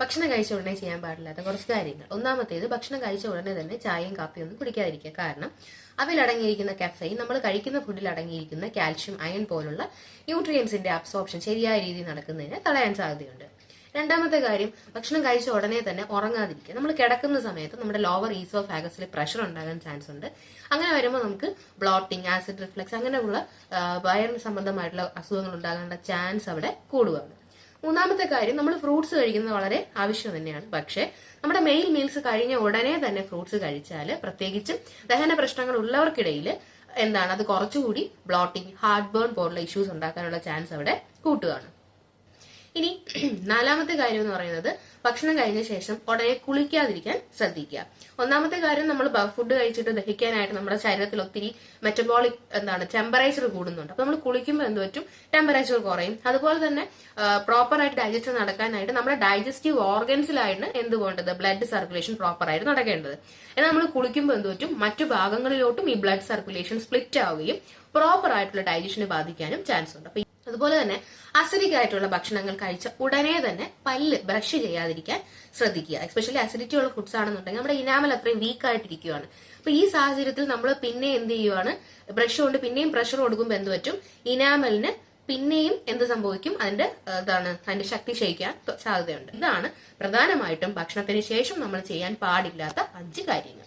ഭക്ഷണം കഴിച്ച ഉടനെ ചെയ്യാൻ പാടില്ലാത്ത കുറച്ച് കാര്യങ്ങൾ. ഒന്നാമത്തേത്, ഭക്ഷണം കഴിച്ച ഉടനെ തന്നെ ചായയും കാപ്പിയും ഒന്നും കുടിക്കാതിരിക്കുക. കാരണം അവയിൽ അടങ്ങിയിരിക്കുന്ന കഫൈൻ നമ്മൾ കഴിക്കുന്ന ഫുഡിൽ അടങ്ങിയിരിക്കുന്ന കാൽഷ്യം, അയൺ പോലുള്ള ന്യൂട്രിയൻസിന്റെ അബ്സോർപ്ഷൻ ശരിയായ രീതിയിൽ നടക്കുന്നതിന് തടയാൻ സാധ്യതയുണ്ട്. രണ്ടാമത്തെ കാര്യം, ഭക്ഷണം കഴിച്ച ഉടനെ തന്നെ ഉറങ്ങാതിരിക്കുക. നമ്മൾ കിടക്കുന്ന സമയത്ത് നമ്മുടെ ലോവർ ഈസോഫാഗസിൽ പ്രഷർ ഉണ്ടാകാൻ ചാൻസ് ഉണ്ട്. അങ്ങനെ വരുമ്പോൾ നമുക്ക് ബ്ലോട്ടിങ്, ആസിഡ് റിഫ്ലക്സ് അങ്ങനെയുള്ള വയറിന് സംബന്ധമായിട്ടുള്ള അസുഖങ്ങൾ ഉണ്ടാകാനുള്ള ചാൻസ് അവിടെ കൂടുകയാണ്. മൂന്നാമത്തെ കാര്യം, നമ്മൾ ഫ്രൂട്ട്സ് കഴിക്കുന്നത് വളരെ ആവശ്യം തന്നെയാണ്. പക്ഷേ നമ്മുടെ മെയിൻ മീൽസ് കഴിഞ്ഞ ഉടനെ തന്നെ ഫ്രൂട്ട്സ് കഴിച്ചാൽ, പ്രത്യേകിച്ചും ദഹന പ്രശ്നങ്ങൾ ഉള്ളവർക്കിടയിൽ അത് കുറച്ചുകൂടി ബ്ലോട്ടിങ്, ഹാർട്ട് ബേൺ പോലുള്ള ഇഷ്യൂസ് ഉണ്ടാക്കാനുള്ള ചാൻസ് അവിടെ കൂട്ടുകയാണ്. ഇനി നാലാമത്തെ കാര്യം എന്ന് പറയുന്നത്, ഭക്ഷണം കഴിഞ്ഞ ശേഷം ഉടനെ കുളിക്കാതിരിക്കാൻ ശ്രദ്ധിക്കുക. ഒന്നാമത്തെ കാര്യം, നമ്മൾ ഫുഡ് കഴിച്ചിട്ട് ദഹിക്കാനായിട്ട് നമ്മുടെ ശരീരത്തിൽ ഒത്തിരി മെറ്റബോളിക് ടെമ്പറേച്ചർ കൂടുന്നുണ്ട്. അപ്പൊ നമ്മൾ കുളിക്കുമ്പോൾ എന്ത് പറ്റും, ടെമ്പറേച്ചർ കുറയും. അതുപോലെ തന്നെ പ്രോപ്പർ ആയിട്ട് ഡൈജസ്റ്റ് നടക്കാനായിട്ട് നമ്മുടെ ഡൈജസ്റ്റീവ് ഓർഗൻസിലായിട്ട് എന്ത് വേണ്ടത്, ബ്ലഡ് സർക്കുലേഷൻ പ്രോപ്പർ ആയിട്ട് നടക്കേണ്ടത്. എന്നാൽ നമ്മൾ കുളിക്കുമ്പോൾ എന്ത് പറ്റും, മറ്റു ഭാഗങ്ങളിലോട്ടും ഈ ബ്ലഡ് സർക്കുലേഷൻ സ്പ്ലിറ്റ് ആവുകയും പ്രോപ്പർ ആയിട്ടുള്ള ഡൈജഷനെ ബാധിക്കാനും ചാൻസ് ഉണ്ട്. അതുപോലെ തന്നെ അസിഡിക് ആയിട്ടുള്ള ഭക്ഷണങ്ങൾ കഴിച്ച ഉടനെ തന്നെ പല്ല് ബ്രഷ് ചെയ്യാതിരിക്കാൻ ശ്രദ്ധിക്കുക. എസ്പെഷ്യലി അസിഡിറ്റി ഉള്ള ഫുഡ്സ് ആണെന്നുണ്ടെങ്കിൽ നമ്മുടെ ഇനാമൽ അത്രയും വീക്ക് ആയിട്ടിരിക്കുകയാണ്. അപ്പൊ ഈ സാഹചര്യത്തിൽ നമ്മൾ പിന്നെ എന്ത് ചെയ്യുവാണ്, ബ്രഷ് കൊണ്ട് പിന്നെയും പ്രഷർ കൊടുക്കുമ്പോൾ എന്ത് പറ്റും, ഇനാമലിന് പിന്നെയും എന്ത് സംഭവിക്കും, അതിന്റെ ശക്തി ക്ഷയിക്കാൻ സാധ്യതയുണ്ട്. ഇതാണ് പ്രധാനമായിട്ടും ഭക്ഷണത്തിന് ശേഷം നമ്മൾ ചെയ്യാൻ പാടില്ലാത്ത 5 കാര്യങ്ങൾ.